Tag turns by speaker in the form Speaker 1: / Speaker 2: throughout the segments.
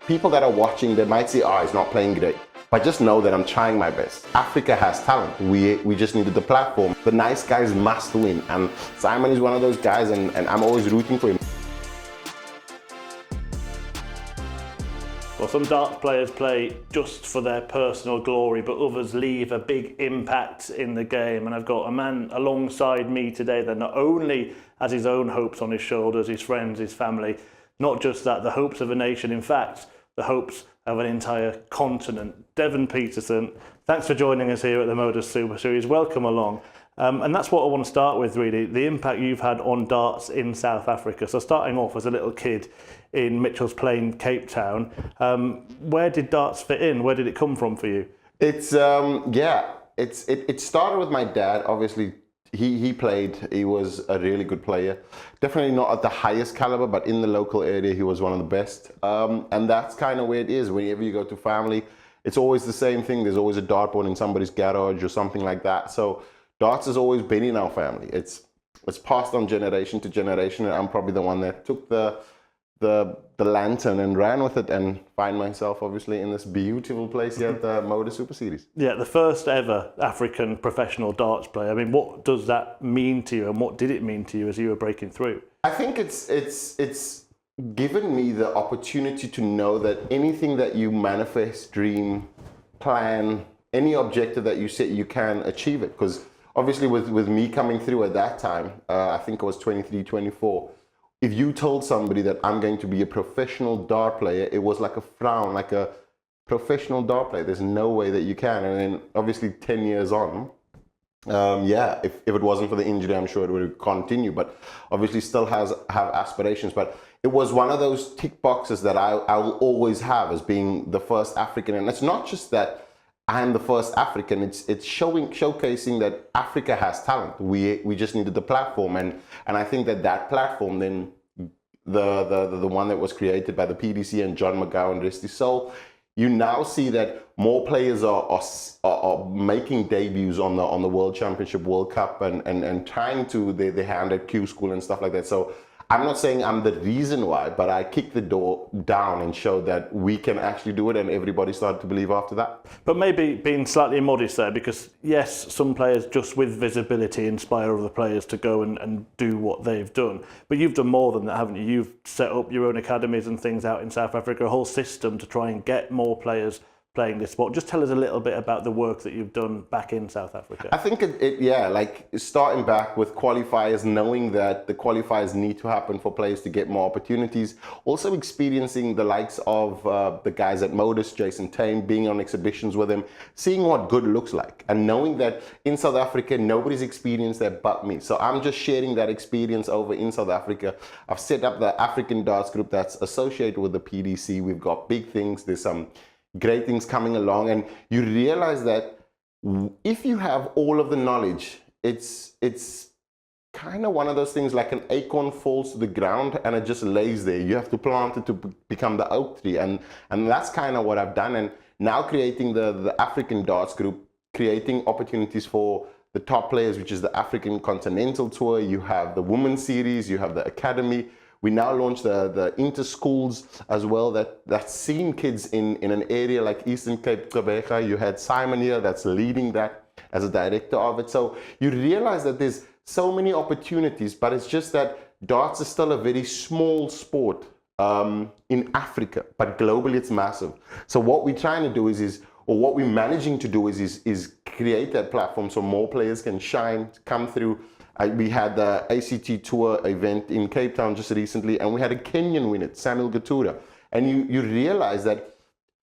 Speaker 1: people that are watching, they might say, oh, he's not playing great. But just know that I'm trying my best. Africa has talent. We just needed the platform. The nice guys must win. And Simon is one of those guys, and I'm always rooting for him.
Speaker 2: Well, some darts players play just for their personal glory, but others leave a big impact in the game. And I've got a man alongside me today that not only has his own hopes on his shoulders, his friends, his family, not just that, the hopes of a nation, in fact, the hopes of an entire continent. Devon Petersen, thanks for joining us here at the MODUS Super Series. Welcome along. And that's what I want to start with, really, the impact you've had on darts in South Africa. So starting off as a little kid in Mitchell's Plain, Cape Town, where did darts fit in? Where did it come from for you?
Speaker 1: It started with my dad. Obviously, he played. He was a really good player. Definitely not at the highest caliber, but in the local area, he was one of the best. And that's kind of where it is. Whenever you go to family, it's always the same thing. There's always a dartboard in somebody's garage or something like that. So darts has always been in our family. It's passed on generation to generation, and I'm probably the one that took the lantern and ran with it, and find myself obviously in this beautiful place here at the MODUS Super Series.
Speaker 2: Yeah, the first ever African professional darts player. I mean, what does that mean to you, and what did it mean to you as you were breaking through?
Speaker 1: I think it's given me the opportunity to know that anything that you manifest, dream, plan, any objective that you set, you can achieve it. Because obviously with me coming through at that time, I think I was 23, 24, if you told somebody that I'm going to be a professional dart player, it was like a frown, like a professional dart player. There's no way that you can. And then obviously 10 years on, if it wasn't for the injury, I'm sure it would continue, but obviously still have aspirations. But it was one of those tick boxes that I will always have as being the first African. And it's not just that I'm the first African, it's showcasing that Africa has talent. We just needed the platform, and I think that platform, then the one that was created by the PDC and John McGowan, rest his soul, you now see that more players are making debuts on the World Championship, World Cup, and trying to their hand at Q School and stuff like that. So I'm not saying I'm the reason why, but I kicked the door down and showed that we can actually do it, and everybody started to believe after that.
Speaker 2: But maybe being slightly modest there, because yes, some players just with visibility inspire other players to go and do what they've done. But you've done more than that, haven't you? You've set up your own academies and things out in South Africa, a whole system to try and get more players playing this sport. Just tell us a little bit about the work that you've done back in South Africa.
Speaker 1: I think like starting back with qualifiers, knowing that the qualifiers need to happen for players to get more opportunities. Also experiencing the likes of the guys at MODUS, Jason Tame, being on exhibitions with him, seeing what good looks like, and knowing that in South Africa, nobody's experienced that but me. So I'm just sharing that experience over in South Africa. I've set up the African Darts Group that's associated with the PDC. We've got big things. There's some great things coming along, and you realize that if you have all of the knowledge, it's kind of one of those things like an acorn falls to the ground and it just lays there. You have to plant it to become the oak tree, and that's kind of what I've done. And now creating the African Darts Group, creating opportunities for the top players, which is the African Continental Tour. You have the Women's Series, you have the Academy. We now launched the inter-schools as well, that's seeing kids in an area like Eastern Cape, Gqeberha. You had Simon here that's leading that as a director of it. So you realize that there's so many opportunities, but it's just that darts is still a very small sport in Africa, but globally it's massive. So what we're trying to do or what we're managing to do is create that platform so more players can shine, come through. We had the ACT Tour event in Cape Town just recently, and we had a Kenyan win it, Samuel Gatura. And you realize that,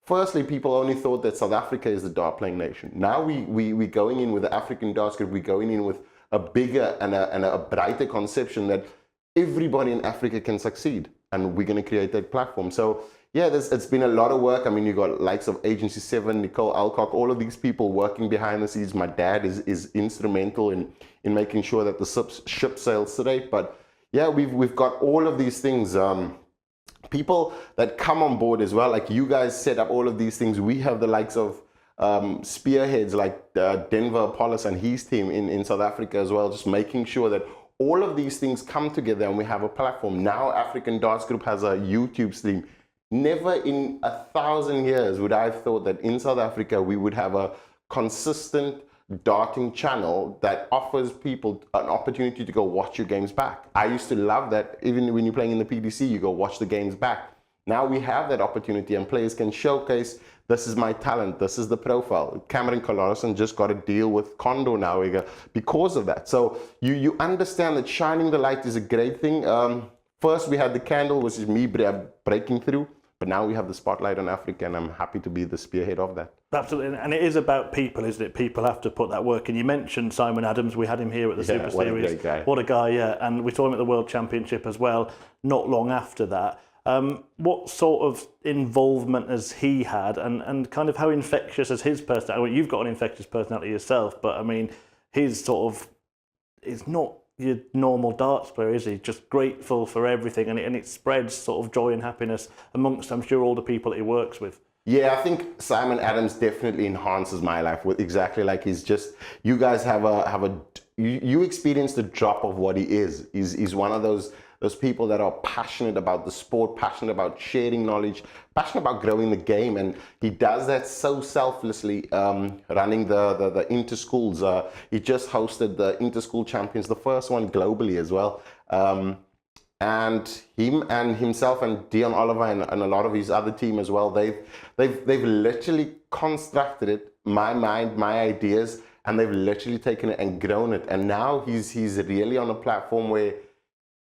Speaker 1: firstly, people only thought that South Africa is the dart playing nation. Now we're going in with the African Darts Group, we're going in with a bigger and a brighter conception that everybody in Africa can succeed, and we're going to create that platform. So yeah, it's been a lot of work. I mean, you got likes of Agency 7, Nicole Alcock, all of these people working behind the scenes. My dad is instrumental in making sure that the ship sails straight. But yeah, we've got all of these things. People that come on board as well, like you guys set up all of these things. We have the likes of spearheads like Denver Apollos and his team in South Africa as well, just making sure that all of these things come together and we have a platform. Now African Darts Group has a YouTube stream. never in 1,000 years would I have thought that in South Africa we would have a consistent darting channel that offers people an opportunity to go watch your games back. I used to love that. Even when you're playing in the PDC, you go watch the games back. Now we have that opportunity and players can showcase, this is my talent, this is the profile. Cameron Colarisson just got a deal with Condor now because of that. So you understand that shining the light is a great thing. First we had the candle, which is me breaking through. But now we have the spotlight on Africa, and I'm happy to be the spearhead of that.
Speaker 2: Absolutely, and it is about people, isn't it? People have to put that work in. You mentioned Simon Adams. We had him here at the Super Series.
Speaker 1: What a great guy.
Speaker 2: What a guy, yeah. And we saw him at the World Championship as well, not long after that. What sort of involvement has he had, and kind of how infectious is his personality? Well, you've got an infectious personality yourself, but I mean, he's sort of, it's not your normal darts player, is he? Just grateful for everything, and it spreads sort of joy and happiness amongst, I'm sure, all the people that he works with.
Speaker 1: Yeah, I think Simon Adams definitely enhances my life with exactly like he's just, you guys you experience the drop of what he is. He's one of those people that are passionate about the sport, passionate about sharing knowledge, passionate about growing the game, and he does that so selflessly, running the inter-schools. He just hosted the inter-school champions, the first one globally as well. And himself and Dion Oliver and a lot of his other team as well, they've literally constructed it, my mind, my ideas, and they've literally taken it and grown it. And now he's really on a platform where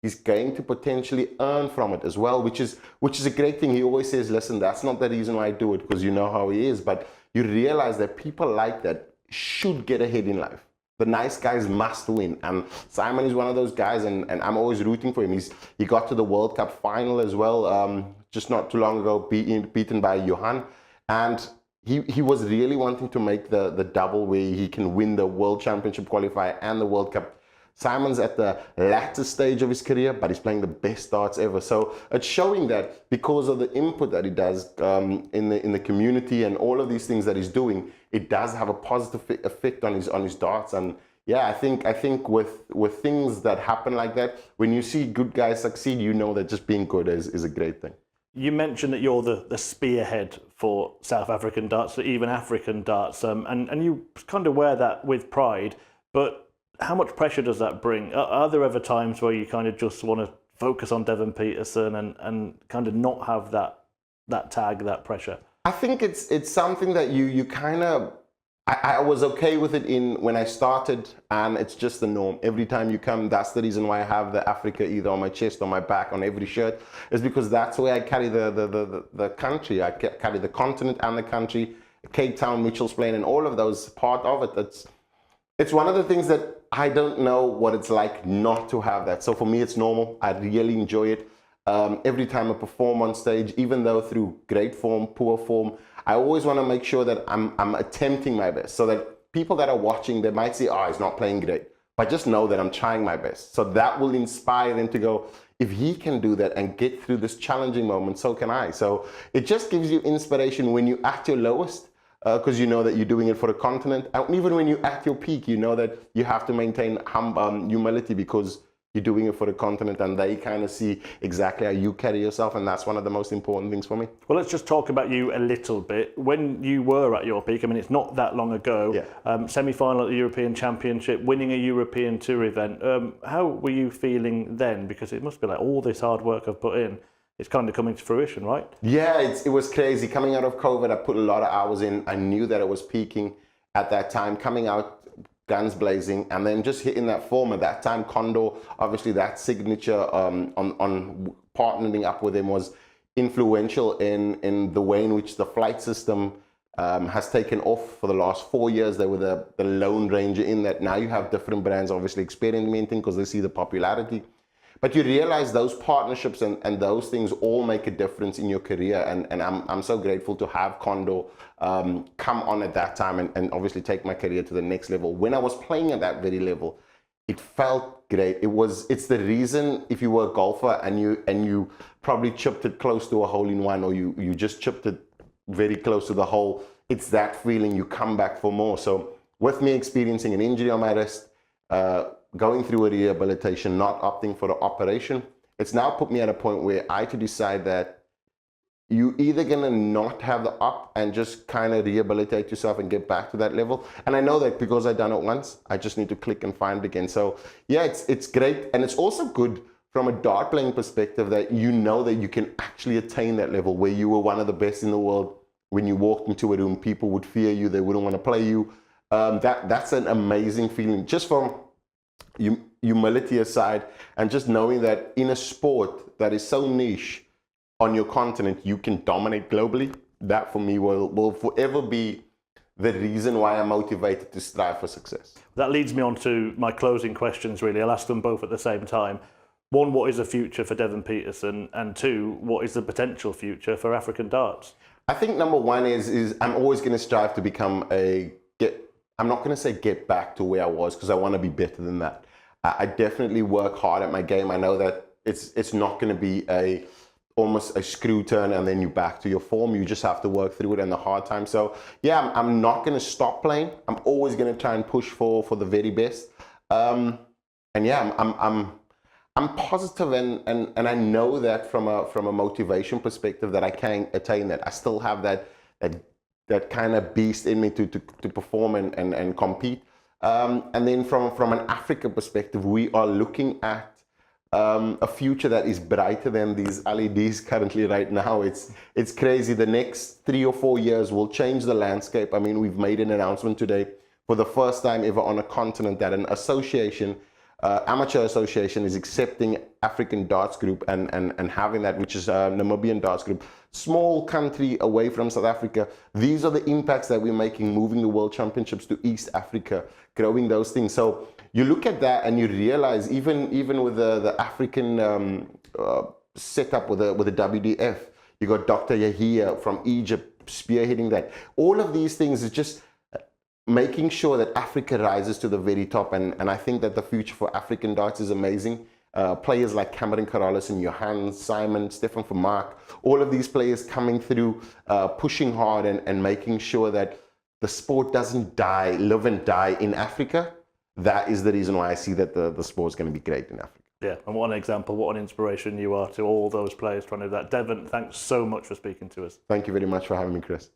Speaker 1: he's going to potentially earn from it as well, which is a great thing. He always says, listen, that's not the reason why I do it, because you know how he is. But you realize that people like that should get ahead in life. The nice guys must win. And Simon is one of those guys, and I'm always rooting for him. He got to the World Cup final as well, just not too long ago, beaten by Johan. And he was really wanting to make the double where he can win the World Championship qualifier and the World Cup. Simon's at the latter stage of his career, but he's playing the best darts ever. So it's showing that because of the input that he does in the community and all of these things that he's doing, it does have a positive effect on his darts. And yeah, I think with things that happen like that, when you see good guys succeed, you know that just being good is a great thing.
Speaker 2: You mentioned that you're the spearhead for South African darts, even African darts, and you kind of wear that with pride, but how much pressure does that bring? Are there ever times where you kind of just want to focus on Devon Petersen and kind of not have that tag, that pressure?
Speaker 1: I think it's something that you kind of, I was okay with it when I started, and it's just the norm. Every time you come, that's the reason why I have the Africa either on my chest or my back on every shirt, is because that's where I carry the country. I carry the continent and the country, Cape Town, Mitchell's Plain, and all of those part of it. It's one of the things that I don't know what it's like not to have that. So for me, it's normal. I really enjoy it. Every time I perform on stage, even though through great form, poor form, I always want to make sure that I'm attempting my best, so that people that are watching, they might say, oh, he's not playing great. But just know that I'm trying my best. So that will inspire them to go, if he can do that and get through this challenging moment, so can I. So it just gives you inspiration when you're at your lowest, because you know that you're doing it for a continent. And even when you're at your peak, you know that you have to maintain humility, because you're doing it for the continent, and they kind of see exactly how you carry yourself, and that's one of the most important things for me.
Speaker 2: Well, let's just talk about you a little bit. When you were at your peak, I mean, it's not that long ago, yeah. Semi-final at the European Championship, winning a European Tour event. How were you feeling then? Because it must be like all this hard work I've put in, it's kind of coming to fruition, right?
Speaker 1: Yeah, it was crazy. Coming out of COVID, I put a lot of hours in. I knew that it was peaking at that time, coming out guns blazing, and then just hitting that form at that time. Condor, obviously that signature on partnering up with him was influential in the way in which the flight system has taken off for the last 4 years. They were the lone ranger in that. Now you have different brands obviously experimenting because they see the popularity. But you realize those partnerships and those things all make a difference in your career. And I'm so grateful to have Condor come on at that time and obviously take my career to the next level. When I was playing at that very level, it felt great. It's the reason, if you were a golfer and you probably chipped it close to a hole-in-one, or you just chipped it very close to the hole, it's that feeling you come back for more. So with me experiencing an injury on my wrist, going through a rehabilitation, not opting for the operation, it's now put me at a point where I had to decide that you either gonna not have the up and just kind of rehabilitate yourself and get back to that level. And I know that because I've done it once, I just need to click and find it again. So yeah, it's great. And it's also good from a dart playing perspective that you know that you can actually attain that level where you were one of the best in the world. When you walked into a room, people would fear you, they wouldn't want to play you. That's an amazing feeling, just from humility aside, and just knowing that in a sport that is so niche on your continent, you can dominate globally. That for me will forever be the reason why I'm motivated to strive for success.
Speaker 2: That leads me on to my closing questions, really. I'll ask them both at the same time. One, what is the future for Devon Petersen? And two, what is the potential future for African darts?
Speaker 1: I think number one is I'm always going to strive to become I'm not going to say get back to where I was, because I want to be better than that. I definitely work hard at my game. I know that it's not going to be almost a screw turn and then you back to your form. You just have to work through it and the hard time. So yeah, I'm not going to stop playing. I'm always going to try and push for the very best. And yeah, I'm positive, and I know that from a motivation perspective that I can attain that. I still have that kind of beast in me to perform and compete. And then from an Africa perspective, we are looking at a future that is brighter than these LEDs currently right now. It's crazy. The next 3 or 4 years will change the landscape. I mean, we've made an announcement today for the first time ever on a continent that an association, amateur association, is accepting African Darts Group and having that, which is Namibian Darts Group. Small country away from South Africa. These are the impacts that we're making, moving the World Championships to East Africa, growing those things. So you look at that and you realize even with the African setup with the WDF, you got Dr. Yahia from Egypt spearheading that. All of these things is just making sure that Africa rises to the very top. And I think that the future for African darts is amazing. Players like Cameron Corrales and Johan, Simon, Stefan Vermaak, all of these players coming through, pushing hard and making sure that the sport doesn't live and die in Africa. That is the reason why I see that the sport is going to be great in Africa.
Speaker 2: Yeah, and what an example, what an inspiration you are to all those players trying to do that. Devon, thanks so much for speaking to us.
Speaker 1: Thank you very much for having me, Chris.